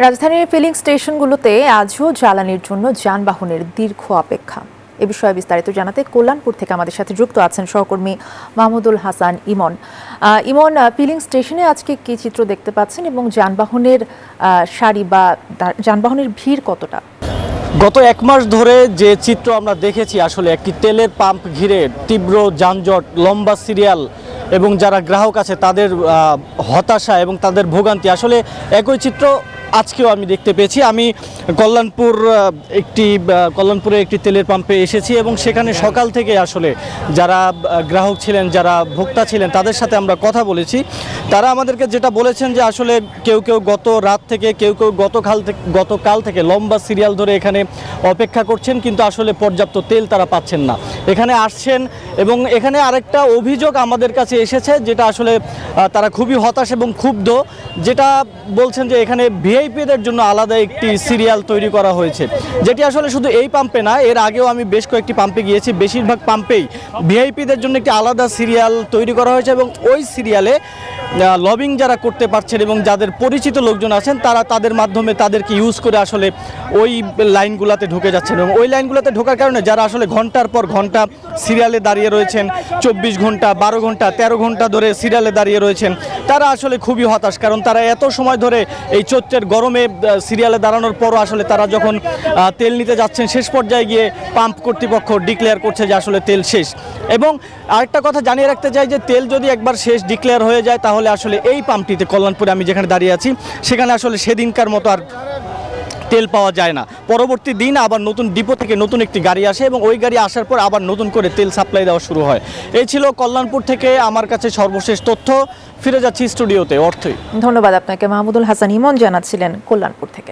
রাজধানীর ফিলিং স্টেশনগুলোতে আজও জ্বালানির জন্য যানবাহনের দীর্ঘ অপেক্ষা। এ বিষয়ে বিস্তারিত জানাতে কল্যাণপুর থেকে আমাদের সাথে যুক্ত আছেন সহকর্মী মাহমুদুল হাসান ইমন। ইমন, ফিলিং স্টেশনে আজকে কি চিত্র দেখতে পাচ্ছেন এবং যানবাহনের সারি বা যানবাহনের ভিড় কতটা? গত এক মাস ধরে যে চিত্র আমরা দেখেছি, আসলে একটি তেলের পাম্প ঘিরে তীব্র যানজট, লম্বা সিরিয়াল এবং যারা গ্রাহক আছে তাদের হতাশা এবং তাদের ভোগান্তি, আসলে একই চিত্র আজকেও আমি দেখতে পেয়েছি। আমি কল্যাণপুরে একটি তেলের পাম্পে এসেছি এবং সেখানে সকাল থেকে আসলে যারা গ্রাহক ছিলেন, যারা ভোক্তা ছিলেন, তাদের সাথে আমরা কথা বলেছি। তারা আমাদেরকে যেটা বলেছেন যে আসলে কেউ কেউ গত রাত থেকে, কেউ কেউ গতকাল থেকে লম্বা সিরিয়াল ধরে এখানে অপেক্ষা করছেন, কিন্তু আসলে পর্যাপ্ত তেল তারা পাচ্ছেন না। এখানে আসছেন এবং এখানে আরেকটা অভিযোগ আমাদের কাছে এসেছে, যেটা আসলে তারা খুবই হতাশ এবং ক্ষুব্ধ, যেটা বলছেন যে এখানে ভিআইপিদের জন্য আলাদা একটি সিরিয়াল তৈরি করা হয়েছে, যেটি আসলে শুধু এই পাম্পে না, এর আগেও আমি বেশ কয়েকটি পাম্পে গিয়েছি, বেশিরভাগ পাম্পেই ভিআইপিদের জন্য একটি আলাদা সিরিয়াল তৈরি করা হয়েছে এবং ওই সিরিয়ালে লবিং যারা করতে পারছেন এবং যাদের পরিচিত লোকজন আছেন, তারা তাদের মাধ্যমে তাদেরকে ইউজ করে আসলে ওই লাইনগুলোতে ঢুকে যাচ্ছেন এবং ওই লাইনগুলোতে ঢোকার কারণে যারা আসলে ঘন্টার পর ঘন্টা সিরিয়ালে দাঁড়িয়ে রয়েছেন, 24 ঘন্টা, 12 ঘন্টা, 13 ঘন্টা ধরে সিরিয়ালে দাঁড়িয়ে রয়েছেন, তারা আসলে খুবই হতাশ। কারণ তারা এত সময় ধরে এই চৈত্রের গরমে সিরিয়ালে দাঁড়ানোর পরও আসলে তারা যখন তেল নিতে যাচ্ছেন, শেষ পর্যায়ে গিয়ে পাম্প কর্তৃপক্ষ ডিক্লেয়ার করছে যে আসলে তেল শেষ। এবং আরেকটা কথা জানিয়ে রাখতে চাই যে তেল যদি একবার শেষ ডিক্লেয়ার হয়ে যায়, তাহলে আসলে এই পাম্পটিতে, কল্যাণপুরে আমি যেখানে দাঁড়িয়ে আছি, সেখানে আসলে সেদিনকার মতো আর তেল পাওয়া যায় না। পরবর্তী দিন আবার নতুন ডিপো থেকে নতুন একটি গাড়ি আসে এবং ওই গাড়ি আসার পর আবার নতুন করে তেল সাপ্লাই দেওয়া শুরু হয়। এই ছিল কল্যাণপুর থেকে আমার কাছে সর্বশেষ তথ্য। ফিরে যাচ্ছি স্টুডিওতে। অর্থই ধন্যবাদ আপনাকে। মাহমুদুল হাসান ইমন জানাচ্ছিলেন কল্যাণপুর থেকে।